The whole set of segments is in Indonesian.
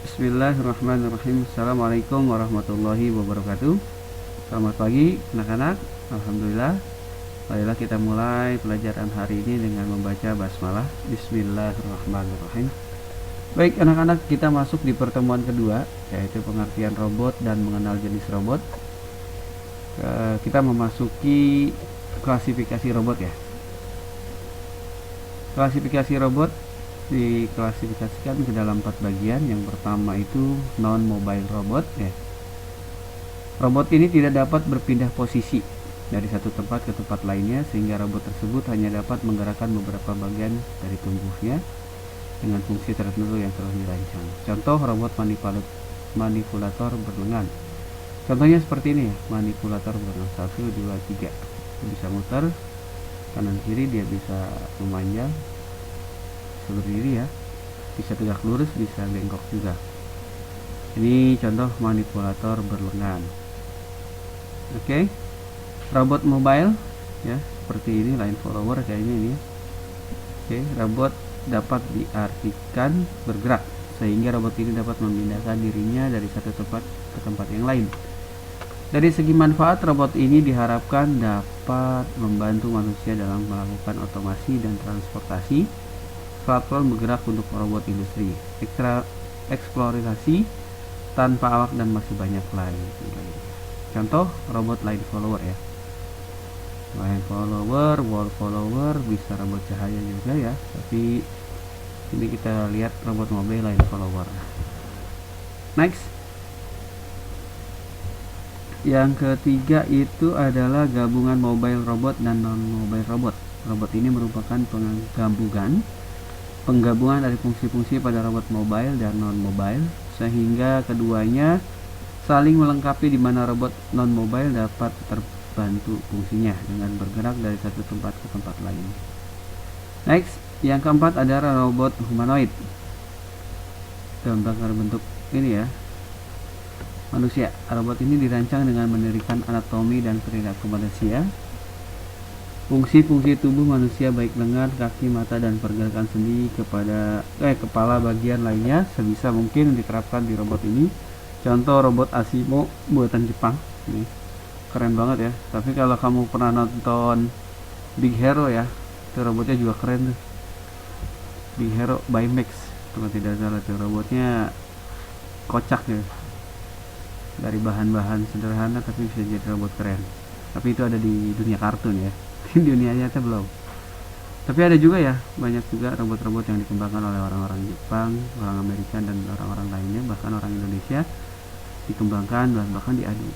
Bismillahirrahmanirrahim. Assalamualaikum warahmatullahi wabarakatuh. Selamat pagi anak-anak. Alhamdulillah, marilah kita mulai pelajaran hari ini dengan membaca basmalah. Bismillahirrahmanirrahim. Baik anak-anak, kita masuk di pertemuan kedua, yaitu pengertian robot dan mengenal jenis robot. Kita memasuki klasifikasi robot ya. Klasifikasi robot diklasifikasikan ke dalam 4 bagian. Yang pertama itu non-mobile robot ya. Robot ini tidak dapat berpindah posisi dari satu tempat ke tempat lainnya, sehingga robot tersebut hanya dapat menggerakkan beberapa bagian dari tubuhnya dengan fungsi tertentu yang telah dirancang. Contoh robot manipulator berlengan. Contohnya seperti ini ya, manipulator berlengan 1, 2, 3. Dia bisa muter kanan kiri, dia bisa memanjang, bisa berdiri ya, bisa tegak lurus, bisa bengkok juga. Ini contoh manipulator berlengan. Oke. Robot mobile ya, seperti ini, line follower kayaknya ini. Oke, robot dapat diartikan bergerak, sehingga robot ini dapat memindahkan dirinya dari satu tempat ke tempat yang lain. Dari segi manfaat, robot ini diharapkan dapat membantu manusia dalam melakukan otomasi dan transportasi, platform bergerak untuk robot industri, eksplorasi tanpa awak, dan masih banyak lain. Contoh robot line follower ya, line follower, wall follower, bisa robot cahaya juga ya, tapi ini kita lihat robot mobil line follower. Next, yang ketiga itu adalah gabungan mobile robot dan non mobile robot. Robot ini merupakan penggabungan dari fungsi-fungsi pada robot mobile dan non mobile, sehingga keduanya saling melengkapi, di mana robot non mobile dapat terbantu fungsinya dengan bergerak dari satu tempat ke tempat lain. Next, yang keempat adalah robot humanoid. Gambar bentuk ini ya, manusia. Robot ini dirancang dengan mendirikan anatomi dan perilaku manusia. Fungsi-fungsi tubuh manusia baik lengan, kaki, mata, dan pergerakan sendi kepala bagian lainnya sebisa mungkin diterapkan di robot ini. Contoh robot Asimo buatan Jepang. Ini keren banget ya. Tapi kalau kamu pernah nonton Big Hero ya, itu robotnya juga keren tuh. Big Hero by Max, kalau tidak salah tuh, robotnya kocak ya. Dari bahan-bahan sederhana tapi bisa jadi robot keren. Tapi itu ada di dunia kartun ya. Di dunia nyata belum. Tapi ada juga ya, banyak juga robot-robot yang dikembangkan oleh orang-orang Jepang, orang Amerika, dan orang-orang lainnya, bahkan orang Indonesia, dikembangkan dan bahkan diadu.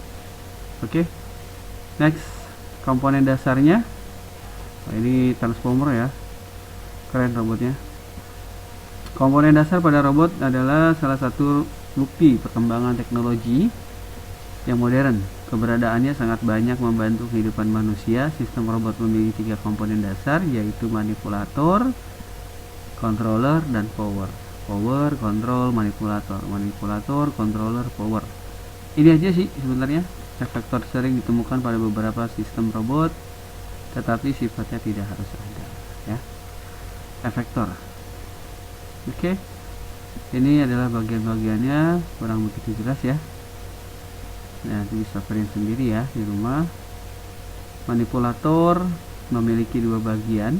Oke. Next, komponen dasarnya. Nah, ini transformer ya. Keren robotnya. Komponen dasar pada robot adalah salah satu bukti perkembangan teknologi yang modern. Keberadaannya sangat banyak membantu kehidupan manusia. Sistem robot memiliki 3 komponen dasar, yaitu manipulator, controller, dan power. Power, control, manipulator. Manipulator, controller, power. Ini aja sih sebenarnya. Efektor sering ditemukan pada beberapa sistem robot, tetapi sifatnya tidak harus ada ya. Efektor. Oke. Ini adalah bagian-bagiannya, kurang begitu jelas ya. Nah, nanti bisa print sendiri ya di rumah. Manipulator memiliki 2 bagian,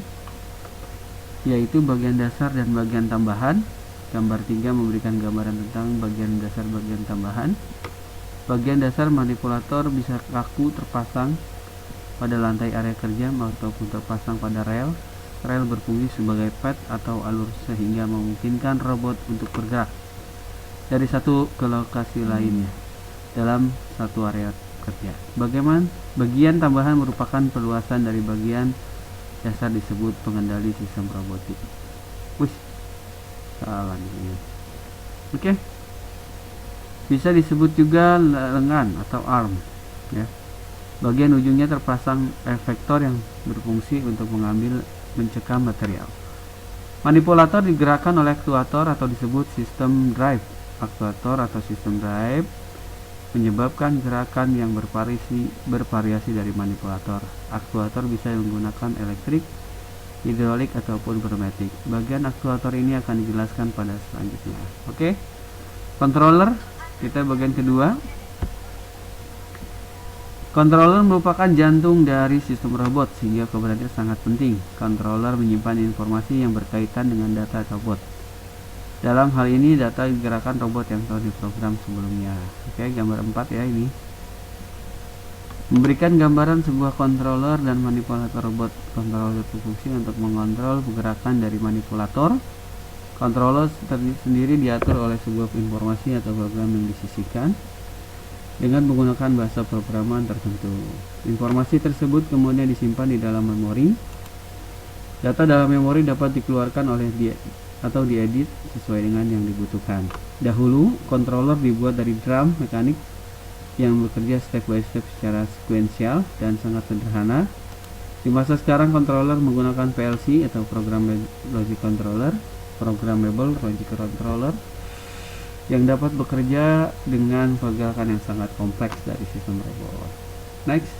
yaitu bagian dasar dan bagian tambahan. Gambar 3 memberikan gambaran tentang bagian dasar, bagian tambahan. Bagian dasar manipulator bisa kaku terpasang pada lantai area kerja ataupun terpasang pada rel. Rel berfungsi sebagai pad atau alur, sehingga memungkinkan robot untuk bergerak dari satu ke lokasi lainnya dalam satu area kerja. Bagian tambahan merupakan perluasan dari bagian dasar, disebut pengendali sistem robotik. Salah nih. Oke. Bisa disebut juga lengan atau arm ya. Bagian ujungnya terpasang efektor yang berfungsi untuk mencekam material. Manipulator digerakkan oleh aktuator atau disebut sistem drive. Aktuator atau sistem drive menyebabkan gerakan yang bervariasi dari manipulator. Aktuator bisa menggunakan elektrik, hidrolik, ataupun pneumatik. Bagian aktuator ini akan dijelaskan pada selanjutnya. Oke. Controller, kita bagian kedua. Controller merupakan jantung dari sistem robot sehingga keberadaannya sangat penting. Controller menyimpan informasi yang berkaitan dengan data robot. Dalam hal ini data gerakan robot yang telah diprogram sebelumnya. Oke, gambar 4 ya ini. Memberikan gambaran sebuah controller dan manipulator robot. Controller berfungsi untuk mengontrol pergerakan dari manipulator. Controller sendiri diatur oleh sebuah informasi atau program yang disisihkan dengan menggunakan bahasa programan tertentu. Informasi tersebut kemudian disimpan di dalam memori. Data dalam memori dapat dikeluarkan oleh atau diedit sesuai dengan yang dibutuhkan. Dahulu, controller dibuat dari drum mekanik yang bekerja step by step secara sekuensial dan sangat sederhana. Di masa sekarang, controller menggunakan PLC atau Programmable Logic Controller, Programmable Logic Controller, yang dapat bekerja dengan pergerakan yang sangat kompleks dari sistem robot. Next,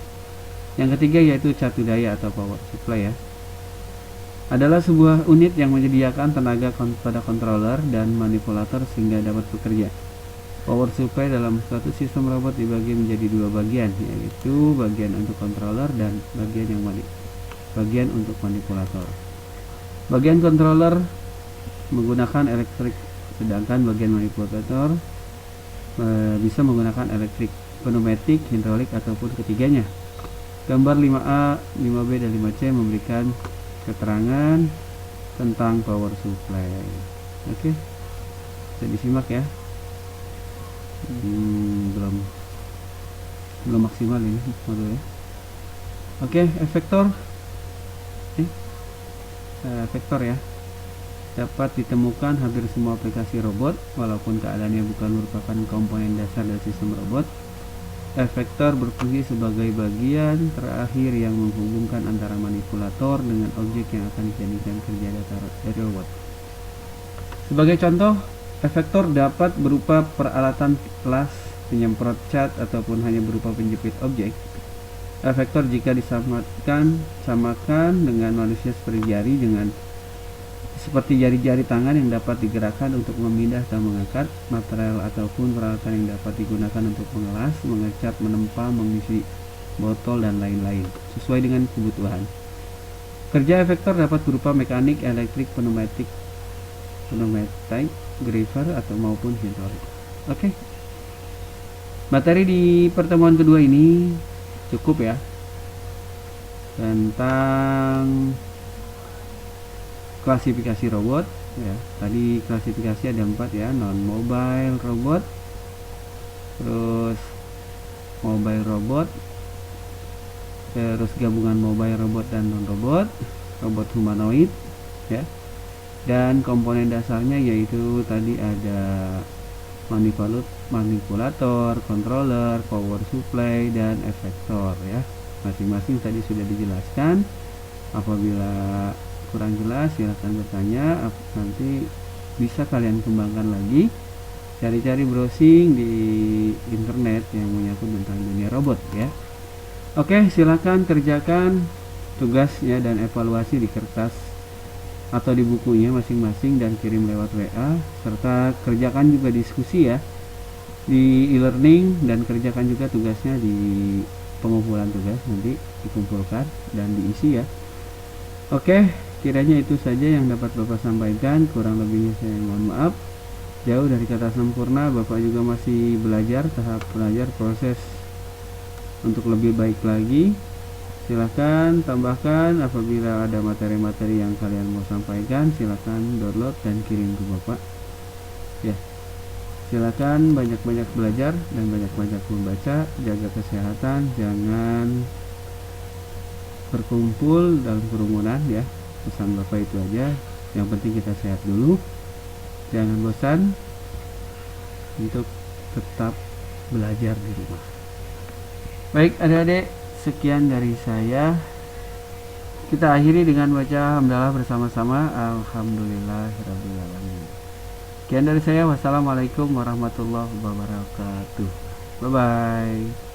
yang ketiga yaitu catu daya atau power supply ya. Adalah sebuah unit yang menyediakan tenaga pada controller dan manipulator sehingga dapat bekerja. Power supply dalam suatu sistem robot dibagi menjadi dua bagian, yaitu bagian untuk controller dan bagian untuk manipulator. Bagian controller menggunakan elektrik, sedangkan bagian manipulator bisa menggunakan elektrik, pneumatik, hidrolik ataupun ketiganya. Gambar 5A, 5B dan 5C memberikan keterangan tentang power supply. Oke, bisa disimak ya. Belum maksimal ini modulnya. Oke, efektor efektor ya dapat ditemukan hampir semua aplikasi robot. Walaupun keadaannya bukan merupakan komponen dasar dari sistem robot, efektor berfungsi sebagai bagian terakhir yang menghubungkan antara manipulator dengan objek yang akan dijadikan kerja data dari robot. Sebagai contoh, efektor dapat berupa peralatan kelas, penyemprot cat, ataupun hanya berupa penjepit objek. Efektor jika samakan dengan manusia seperti jari-jari tangan yang dapat digerakkan untuk memindah dan mengangkat material ataupun peralatan yang dapat digunakan untuk mengelas, mengecat, menempa, mengisi botol dan lain-lain sesuai dengan kebutuhan. Kerja efektor dapat berupa mekanik, elektrik, pneumatik, griever atau maupun hidrolik. Oke. Materi di pertemuan kedua ini cukup ya tentang klasifikasi robot ya. Tadi klasifikasi ada 4 ya, non mobile robot, terus mobile robot, terus gabungan mobile robot dan non robot, robot humanoid ya. Dan komponen dasarnya yaitu tadi ada manipulator, controller, power supply dan efektor ya. Masing-masing tadi sudah dijelaskan. Apabila kurang jelas silahkan bertanya, nanti bisa kalian kembangkan lagi, cari-cari browsing di internet yang menyangkut tentang dunia robot ya. Oke, silakan kerjakan tugasnya dan evaluasi di kertas atau di bukunya masing-masing dan kirim lewat WA, serta kerjakan juga diskusi ya di e-learning, dan kerjakan juga tugasnya di pengumpulan tugas, nanti dikumpulkan dan diisi ya. Oke, kiranya itu saja yang dapat Bapak sampaikan. Kurang lebihnya saya mohon maaf. Jauh dari kata sempurna, Bapak juga masih belajar, tahap belajar, proses untuk lebih baik lagi. Silahkan tambahkan apabila ada materi-materi yang kalian mau sampaikan, silahkan download dan kirim ke Bapak ya. Silakan banyak-banyak belajar dan banyak-banyak membaca. Jaga kesehatan, jangan berkumpul dalam kerumunan ya. Pesan Bapak itu aja. Yang penting kita sehat dulu. Jangan bosan untuk tetap belajar di rumah. Baik adik-adik, sekian dari saya. Kita akhiri dengan baca hamdalah bersama-sama. Alhamdulillahirrabbilalamin. Sekian dari saya. Wassalamualaikum warahmatullahi wabarakatuh. Bye bye.